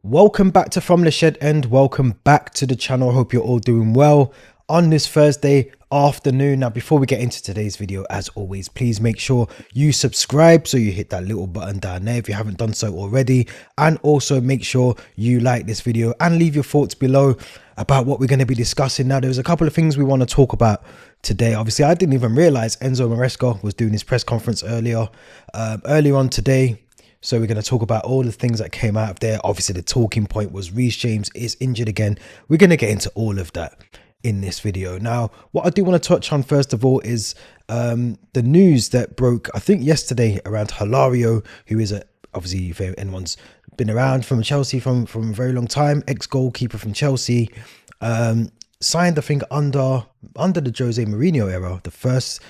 Welcome back to From the Shed End. Welcome back to the channel. I hope you're all doing well on this Thursday afternoon. Now, before we get into today's video, as always, please make sure you subscribe, so you hit that little button down there if you haven't done so already, and also make sure you like this video and leave your thoughts below about what we're going to be discussing. Now, there's a couple of things we want to talk about today. Obviously, I didn't even realize Enzo Maresca was doing his press conference earlier on today. So we're going to talk about all the things that came out of there. Obviously, the talking point was Reece James is injured again. We're going to get into all of that in this video. Now, what I do want to touch on first of all is the news that broke, I think, yesterday around Hilario, who is obviously, if anyone's been around from Chelsea from a very long time, ex-goalkeeper from Chelsea, signed, I think, under the Jose Mourinho era, the first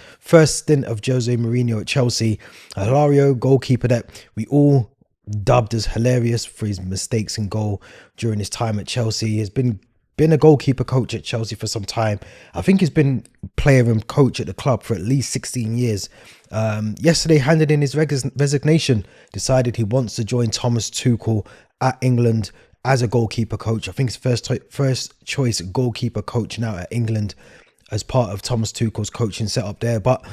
stint of Jose Mourinho at Chelsea. Hilario, goalkeeper that we all dubbed as hilarious for his mistakes in goal during his time at Chelsea. He has been a goalkeeper coach at Chelsea for some time. I think he's been player and coach at the club for at least 16 years. Yesterday handed in his resignation, decided he wants to join Thomas Tuchel at England as a goalkeeper coach. I think his first choice goalkeeper coach now at England as part of Thomas Tuchel's coaching setup there. But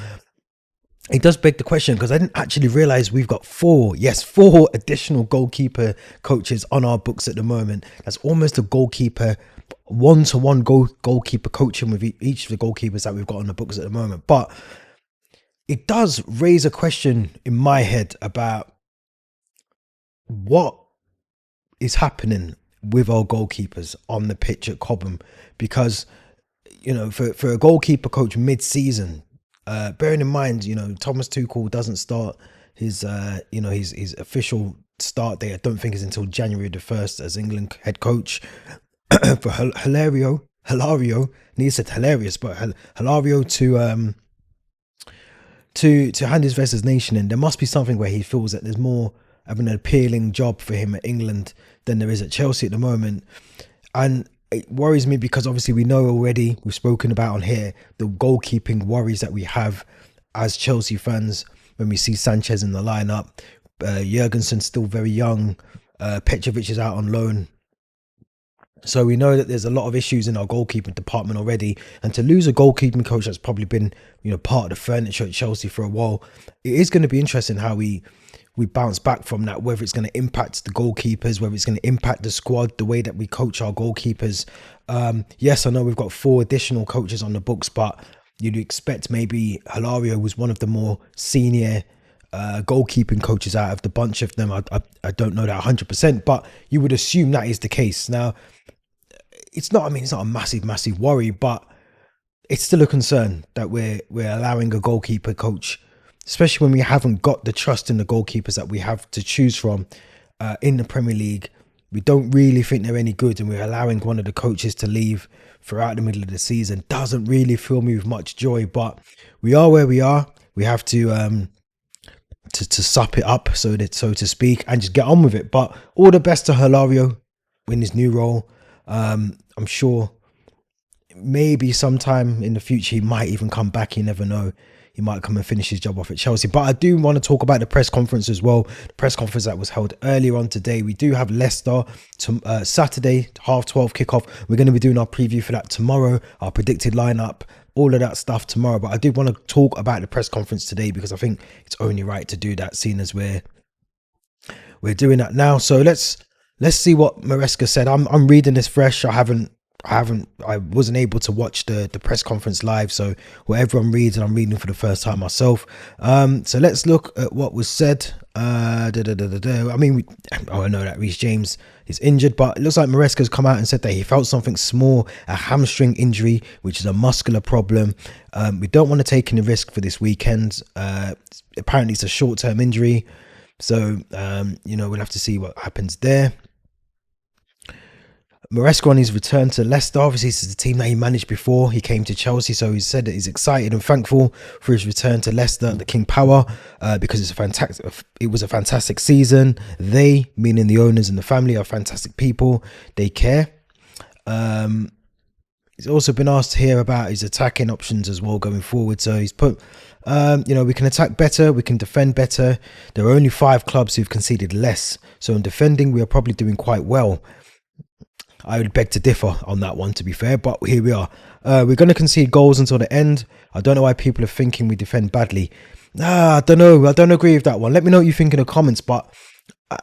it does beg the question, because I didn't actually realize we've got four additional goalkeeper coaches on our books at the moment. That's almost a goalkeeper one-to-one goalkeeper coaching with each of the goalkeepers that we've got on the books at the moment. But it does raise a question in my head about what is happening with our goalkeepers on the pitch at Cobham, because, you know, for a goalkeeper coach mid-season, bearing in mind, you know, Thomas Tuchel doesn't start his his official start date, I don't think, is until January the 1st as England head coach. For Hilario, and he said hilarious, but Hilario to hand his resignation in, there must be something where he feels that there's more of an appealing job for him at England than there is at Chelsea at the moment. And it worries me because obviously we know already, we've spoken about on here, the goalkeeping worries that we have as Chelsea fans when we see Sanchez in the lineup. Jurgensen's still very young. Petrovic is out on loan. So we know that there's a lot of issues in our goalkeeping department already, and to lose a goalkeeping coach that's probably been, you know, part of the furniture at Chelsea for a while, it is going to be interesting how we bounce back from that, whether it's going to impact the goalkeepers, whether it's going to impact the squad, the way that we coach our goalkeepers. Yes, I know we've got 4 additional coaches on the books, but you'd expect maybe Hilario was one of the more senior goalkeeping coaches out of the bunch of them. I don't know that 100%, but you would assume that is the case. Now, it's not a massive worry, but it's still a concern that we're allowing a goalkeeper coach, especially when we haven't got the trust in the goalkeepers that we have to choose from in the Premier League. We don't really think they're any good, and we're allowing one of the coaches to leave throughout the middle of the season. Doesn't really fill me with much joy, but we are where we are. We have to sup it up, so to speak, and just get on with it. But all the best to Hilario in his new role. I'm sure maybe sometime in the future he might even come back. You never know. He might come and finish his job off at Chelsea. But I do want to talk about the press conference as well. The press conference that was held earlier on today. We do have Leicester to Saturday, 12:30 kickoff. We're going to be doing our preview for that tomorrow, our predicted lineup, all of that stuff tomorrow. But I do want to talk about the press conference today, because I think it's only right to do that, seeing as we're doing that now. So let's see what Maresca said. I'm reading this fresh. I wasn't able to watch the press conference live, so whatever I'm reading for the first time myself. So let's look at what was said. I mean, I know that Reece James is injured, but it looks like Maresca's come out and said that he felt something small, a hamstring injury, which is a muscular problem. We don't want to take any risk for this weekend. Apparently it's a short-term injury, so you know, we'll have to see what happens there. Maresca on his return to Leicester, obviously this is the team that he managed before he came to Chelsea, so he said that he's excited and thankful for his return to Leicester, the King Power, because it was a fantastic season. They, meaning the owners and the family, are fantastic people. They care. He's also been asked to hear about his attacking options as well going forward, so he's put We can attack better, we can defend better. There are only 5 clubs who've conceded less, so in defending we are probably doing quite well. I would beg to differ on that one, to be fair, but here we are. We're going to concede goals until the end. I don't know why people are thinking we defend badly. I don't know. I don't agree with that one. Let me know what you think in the comments, but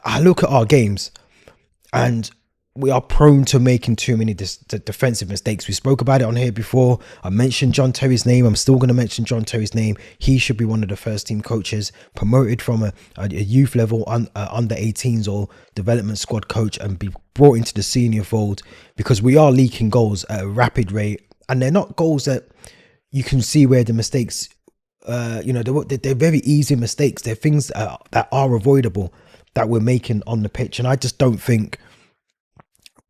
I look at our games and we are prone to making too many defensive mistakes. We spoke about it on here before. I mentioned John Terry's name. I'm still going to mention John Terry's name. He should be one of the first team coaches, promoted from a youth level under 18s or development squad coach, and be brought into the senior fold, because we are leaking goals at a rapid rate, and they're not goals that you can see where the mistakes, they're very easy mistakes. They're things that are avoidable that we're making on the pitch, and I just don't think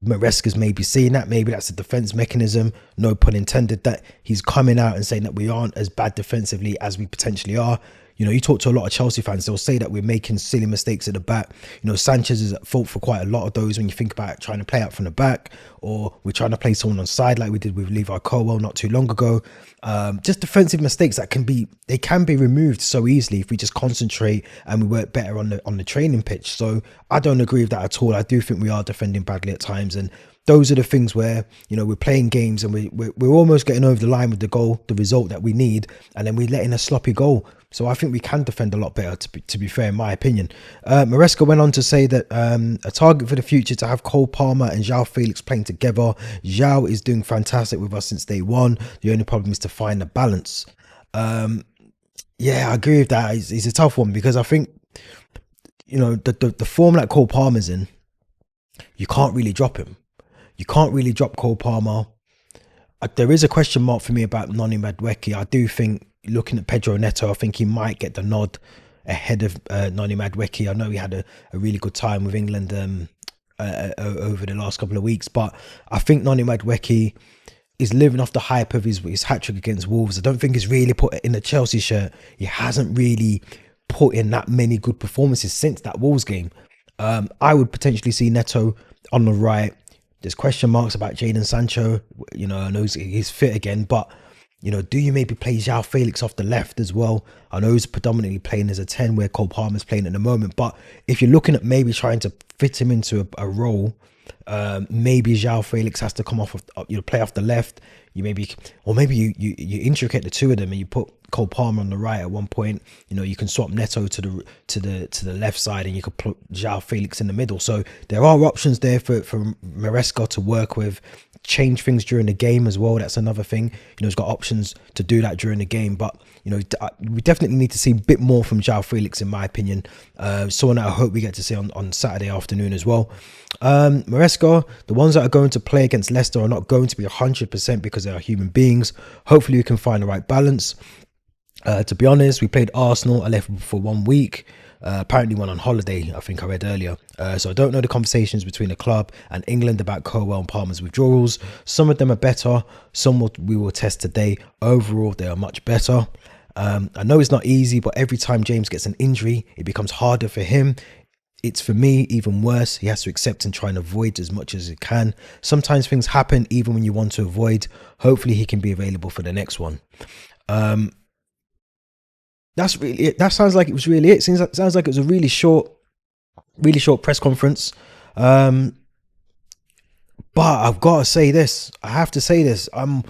Maresca's maybe seeing that. Maybe that's a defense mechanism, no pun intended, that he's coming out and saying that we aren't as bad defensively as we potentially are. You talk to a lot of Chelsea fans, they'll say that we're making silly mistakes at the back. Sanchez is at fault for quite a lot of those when you think about trying to play out from the back, or we're trying to play someone on side like we did with Levi Colwell not too long ago. Just defensive mistakes that can be removed so easily if we just concentrate and we work better on the training pitch. So I don't agree with that at all. I do think we are defending badly at times, and those are the things where we're playing games and we're almost getting over the line with the result that we need, and then we let in a sloppy goal. So I think we can defend a lot better, to be fair, in my opinion. Maresca went on to say that a target for the future to have Cole Palmer and João Felix playing together. João is doing fantastic with us since day one. The only problem is to find the balance. Yeah, I agree with that. It's a tough one, because I think the form that Cole Palmer's in, you can't really drop him. You can't really drop Cole Palmer. There is a question mark for me about Noni Madueke. I do think, looking at Pedro Neto, I think he might get the nod ahead of Noni Madueke. I know he had a really good time with England over the last couple of weeks, but I think Noni Madueke is living off the hype of his hat-trick against Wolves. I don't think he's really put in the Chelsea shirt. He hasn't really put in that many good performances since that Wolves game. I would potentially see Neto on the right. There's question marks about Jadon Sancho. I know he's fit again, but do you maybe play João Felix off the left as well? I know he's predominantly playing as a 10 where Cole Palmer's playing at the moment, but if you're looking at maybe trying to fit him into a role, maybe João Felix has to come off of, play off the left. You intricate the two of them and you put Cole Palmer on the right at one point. You can swap Neto to the left side, and you could put João Felix in the middle. So there are options there for Maresca to work with. Change things during the game as well. That's another thing. He's got options to do that during the game, but we definitely need to see a bit more from João Felix, in my opinion. Someone that I hope we get to see on Saturday afternoon as well. Maresca, the ones that are going to play against Leicester are not going to be 100% because they are human beings. Hopefully we can find the right balance. To be honest, we played Arsenal. I left for 1 week. Apparently went on holiday, I think I read earlier. So I don't know the conversations between the club and England about Colwell and Palmer's withdrawals. Some of them are better. Some we will test today. Overall, they are much better. I know it's not easy, but every time James gets an injury, it becomes harder for him. It's, for me, even worse. He has to accept and try and avoid as much as he can. Sometimes things happen even when you want to avoid. Hopefully he can be available for the next one. That's really it. That sounds like it was really it. Sounds like it was a really short press conference. But I've got to say this. I have to say this. I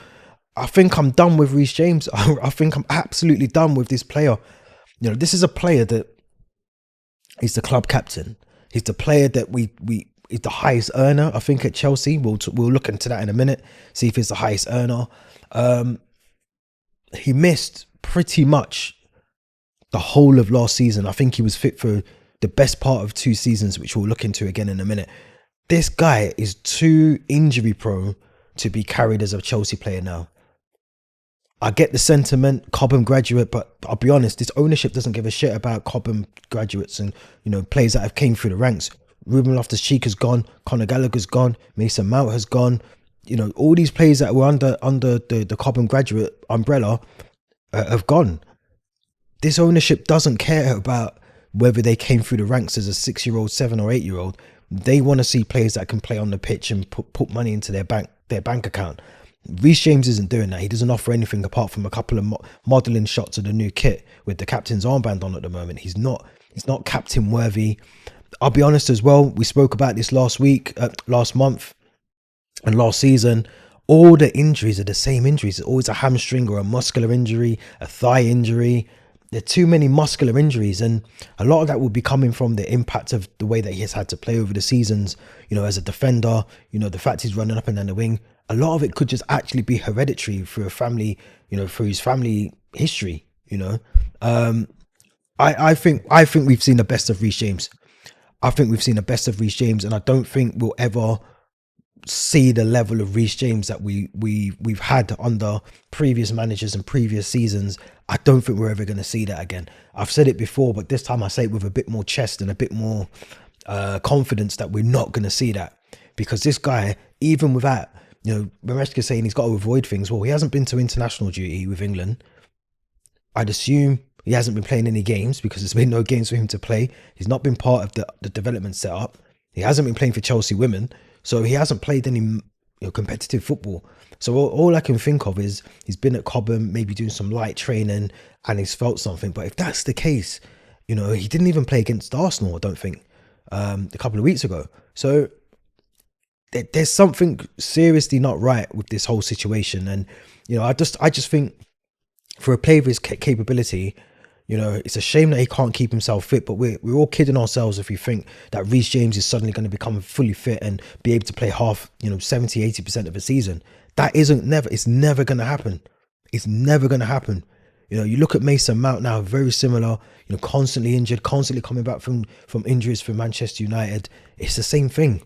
think I'm done with Reece James. I think I'm absolutely done with this player. This is a player that is the club captain. He's the player that is the highest earner, I think, at Chelsea. We'll look into that in a minute. See if he's the highest earner. He missed pretty much the whole of last season. I think he was fit for the best part of 2 seasons, which we'll look into again in a minute. This guy is too injury prone to be carried as a Chelsea player now. I get the sentiment, Cobham graduate, but I'll be honest, this ownership doesn't give a shit about Cobham graduates and players that have came through the ranks. Ruben Loftus-Cheek has gone, Conor Gallagher's gone, Mason Mount has gone. All these players that were under the Cobham graduate umbrella have gone. This ownership doesn't care about whether they came through the ranks as a 6-year-old, 7 or 8-year-old. They want to see players that can play on the pitch and put money into their bank account. Reece James isn't doing that. He doesn't offer anything apart from a couple of modelling shots of the new kit with the captain's armband on at the moment. He's not captain worthy. I'll be honest as well. We spoke about this last month, and last season. All the injuries are the same injuries. It's always a hamstring or a muscular injury, a thigh injury. There are too many muscular injuries, and a lot of that will be coming from the impact of the way that he has had to play over the seasons. As a defender, the fact he's running up and down the wing. A lot of it could just actually be hereditary through a family, through his family history. I think we've seen the best of Reece James. I think we've seen the best of Reece James, and I don't think we'll ever see the level of Reece James that we've had under previous managers and previous seasons. I don't think we're ever going to see that again. I've said it before, but this time I say it with a bit more chest and a bit more confidence that we're not going to see that, because this guy, even without, Maresca saying he's got to avoid things. Well, he hasn't been to international duty with England. I'd assume he hasn't been playing any games because there's been no games for him to play. He's not been part of the development setup. He hasn't been playing for Chelsea women. So he hasn't played any competitive football. So all I can think of is he's been at Cobham, maybe doing some light training, and he's felt something. But if that's the case, he didn't even play against Arsenal, I don't think, a couple of weeks ago. So there's something seriously not right with this whole situation. And, I just think for a player of his capability, it's a shame that he can't keep himself fit, but we're all kidding ourselves if we think that Reece James is suddenly going to become fully fit and be able to play half, 70-80% of a season. It's never going to happen. It's never going to happen. You look at Mason Mount now, very similar, constantly injured, constantly coming back from injuries for Manchester United. It's the same thing.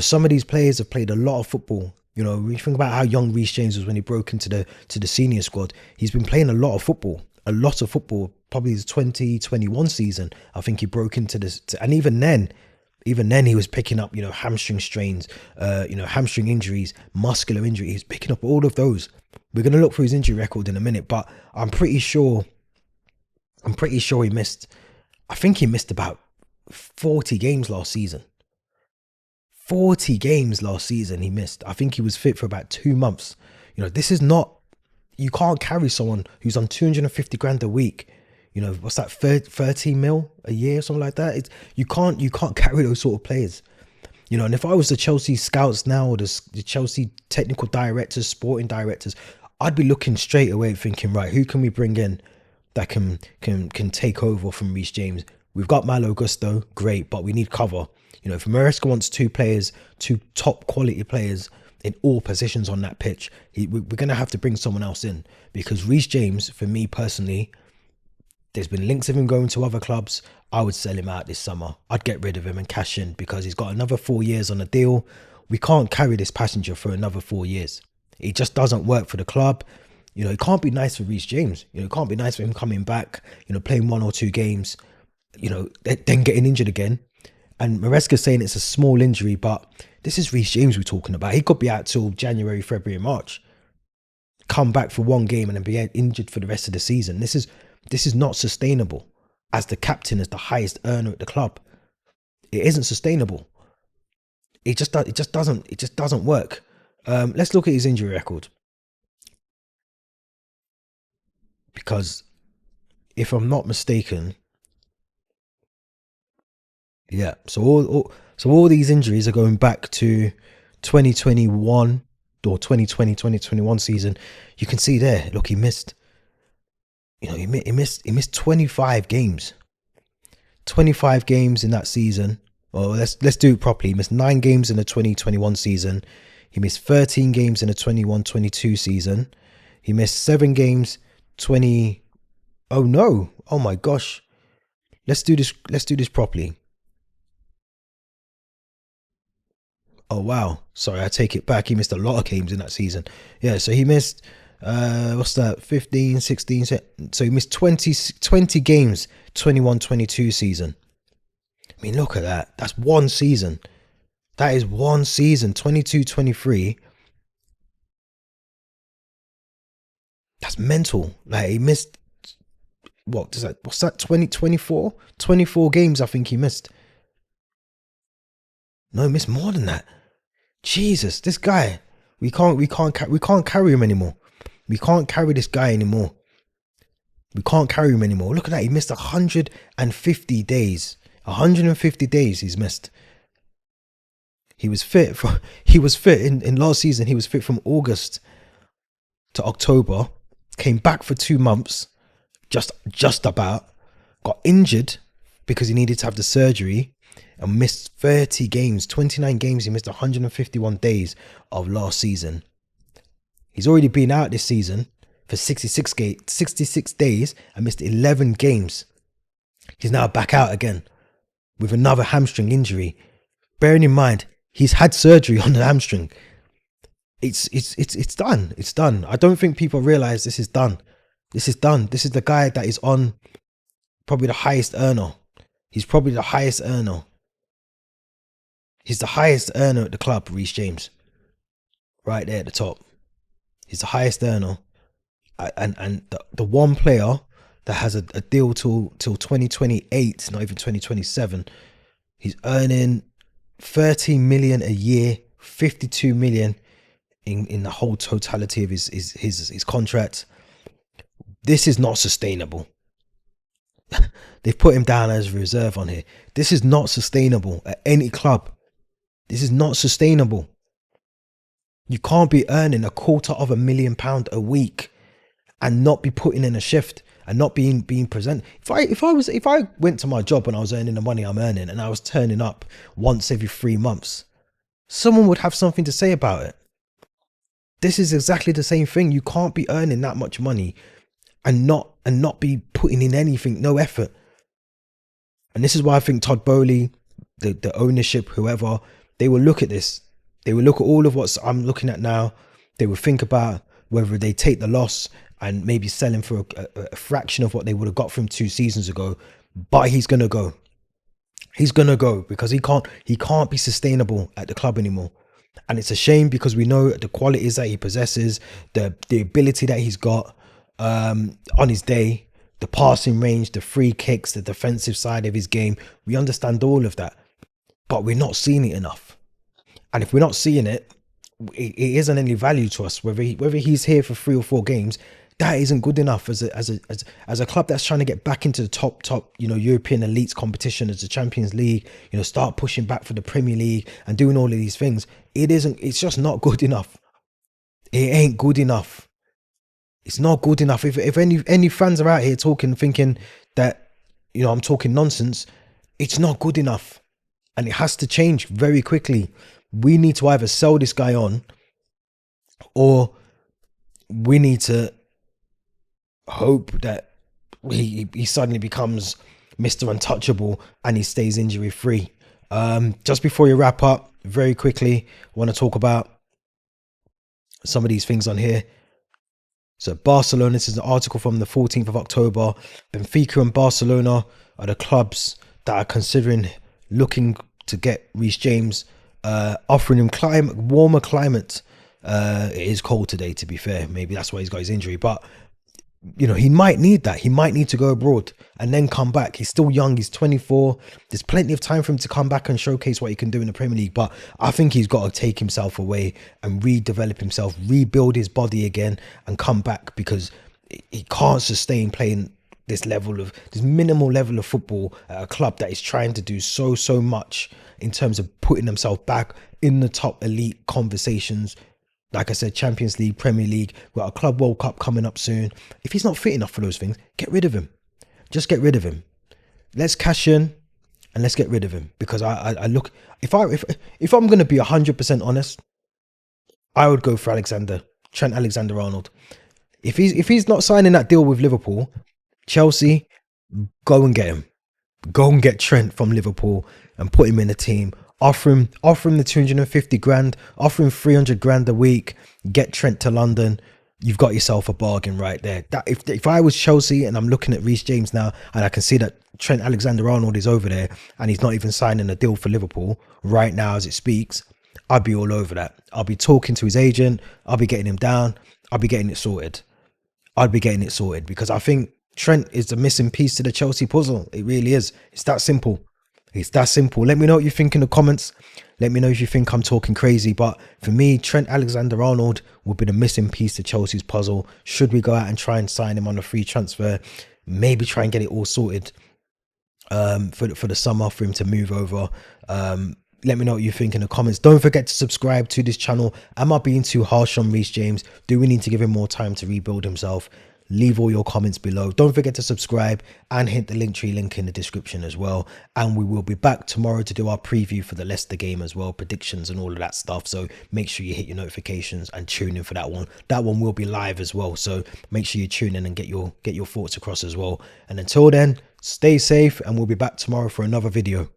Some of these players have played a lot of football. When you think about how young Reece James was when he broke into the senior squad, he's been playing a lot of football. Probably his 2021 season. I think he broke into this, and even then he was picking up, hamstring strains, hamstring injuries, muscular injuries. He's picking up all of those. We're going to look for his injury record in a minute, but I'm pretty sure he missed. I think he missed about 40 games last season. 40 games last season he missed. I think he was fit for about 2 months. This is not. You can't carry someone who's on 250 grand a week. What's that, 13 mil a year or something like that? You can't carry those sort of players. And if I was the Chelsea scouts now, or the Chelsea technical directors, sporting directors, I'd be looking straight away thinking, right, who can we bring in that can take over from Reece James? We've got Malo Gusto, great, but we need cover. If Maresca wants two top quality players in all positions on that pitch, we're going to have to bring someone else in, because Reece James, for me personally, there's been links of him going to other clubs. I would sell him out this summer. I'd get rid of him and cash in, because he's got another 4 years on a deal. We can't carry this passenger for another 4 years. It just doesn't work for the club. It can't be nice for Reece James. It can't be nice for him coming back, playing 1 or 2 games, then getting injured again. And Maresca's saying it's a small injury, but this is Reece James we're talking about. He could be out till January, February, March. Come back for 1 game and then be injured for the rest of the season. This is not sustainable. As the captain, as the highest earner at the club, it isn't sustainable. It just doesn't work. Let's look at his injury record, because if I'm not mistaken, yeah. So all these injuries are going back to 2021 or 2021 season. You can see there. Look, he missed. He missed 25 games. 25 games in that season. Well, let's do it properly. He missed 9 games in the 2021 season. He missed 13 games in the 21-22 season. He missed 7 games. Oh no! Oh my gosh! Let's do this properly. Oh wow, sorry, I take it back. He missed a lot of games in that season. Yeah, so he missed, what's that, 15, 16, so he missed 20 games, 21-22 season. I mean, look at that. That's one season. That is one season, 22-23. That's mental. Like, he missed, what's that, 24? 24 games I think he missed. No, he missed more than that. Jesus, this guy, We can't carry him anymore. We can't carry this guy anymore. We can't carry him anymore. Look at that. He missed 150 days. 150 days he's missed. He was fit in last season. He was fit from August to October. Came back for 2 months, just about. Got injured because he needed to have the surgery and missed 30 games, 29 games. He missed 151 days of last season. He's already been out this season for 66 days and missed 11 games. He's now back out again with another hamstring injury. Bearing in mind, he's had surgery on the hamstring. It's done. It's done. I don't think people realize this is done. This is done. This is the guy that is on probably the highest earner. He's probably the highest earner. He's the highest earner at the club, Reece James. Right there at the top. He's the highest earner. And the one player that has a deal till 2028, not even 2027, he's earning 13 million a year, 52 million in the whole totality of his contract. This is not sustainable. They've put him down as a reserve on here. This is not sustainable at any club. This is not sustainable. You can't be earning £250,000 a week and not be putting in a shift and not being present. If I went to my job and I was earning the money I'm earning and I was turning up once every 3 months, someone would have something to say about it. This is exactly the same thing. You can't be earning that much money and not be putting in anything, no effort. And this is why I think Todd Bowley, the ownership, whoever, they will look at this. They will look at all of what I'm looking at now. They will think about whether they take the loss and maybe sell him for a fraction of what they would have got from 2 seasons ago. But he's going to go. He's going to go because he can't be sustainable at the club anymore. And it's a shame because we know the qualities that he possesses, the ability that he's got on his day, the passing range, the free kicks, the defensive side of his game. We understand all of that, but we're not seeing it enough. And if we're not seeing it, it isn't any value to us. Whether he's here for 3 or 4 games, that isn't good enough as a club that's trying to get back into the top European elites competition as the Champions League. Start pushing back for the Premier League and doing all of these things. It's just not good enough. It ain't good enough. It's not good enough. If any fans are out here thinking that I'm talking nonsense, it's not good enough, and it has to change very quickly. We need to either sell this guy on, or we need to hope that he suddenly becomes Mr. Untouchable and he stays injury free. Just before you wrap up, very quickly, I want to talk about some of these things on here. So Barcelona, this is an article from the 14th of October. Benfica and Barcelona are the clubs that are considering looking to get Reece James, offering him warmer climate. It is cold today, to be fair. Maybe that's why he's got his injury. But, he might need that. He might need to go abroad and then come back. He's still young. He's 24. There's plenty of time for him to come back and showcase what he can do in the Premier League. But I think he's got to take himself away and redevelop himself, rebuild his body again and come back, because he can't sustain playing this minimal level of football at a club that is trying to do so much in terms of putting themselves back in the top elite conversations. Like I said, Champions League, Premier League, we've got a Club World Cup coming up soon. If he's not fit enough for those things, get rid of him. Just get rid of him. Let's cash in and let's get rid of him. Because I look, if I'm going to be 100% honest, I would go for Trent Alexander-Arnold. If he's not signing that deal with Liverpool, Chelsea, go and get him. Go and get Trent from Liverpool and put him in a team. Offer him the 250 grand, offer him 300 grand a week, get Trent to London. You've got yourself a bargain right there. That if I was Chelsea and I'm looking at Reece James now and I can see that Trent Alexander-Arnold is over there and he's not even signing a deal for Liverpool right now as it speaks, I'd be all over that. I'll be talking to his agent. I'll be getting him down. I'll be getting it sorted. I'd be getting it sorted because I think Trent is the missing piece to the Chelsea puzzle. It really is. It's that simple. It's that simple. Let me know what you think in the comments. Let me know if you think I'm talking crazy. But for me, Trent Alexander-Arnold will be the missing piece to Chelsea's puzzle. Should we go out and try and sign him on a free transfer? Maybe try and get it all sorted for the summer for him to move over. Let me know what you think in the comments. Don't forget to subscribe to this channel. Am I being too harsh on Reece James? Do we need to give him more time to rebuild himself? Leave all your comments below. Don't forget to subscribe and hit the Linktree link in the description as well. And we will be back tomorrow to do our preview for the Leicester game as well, predictions and all of that stuff. So make sure you hit your notifications and tune in for that one. That one will be live as well. So make sure you tune in and get your thoughts across as well. And until then, stay safe, and we'll be back tomorrow for another video.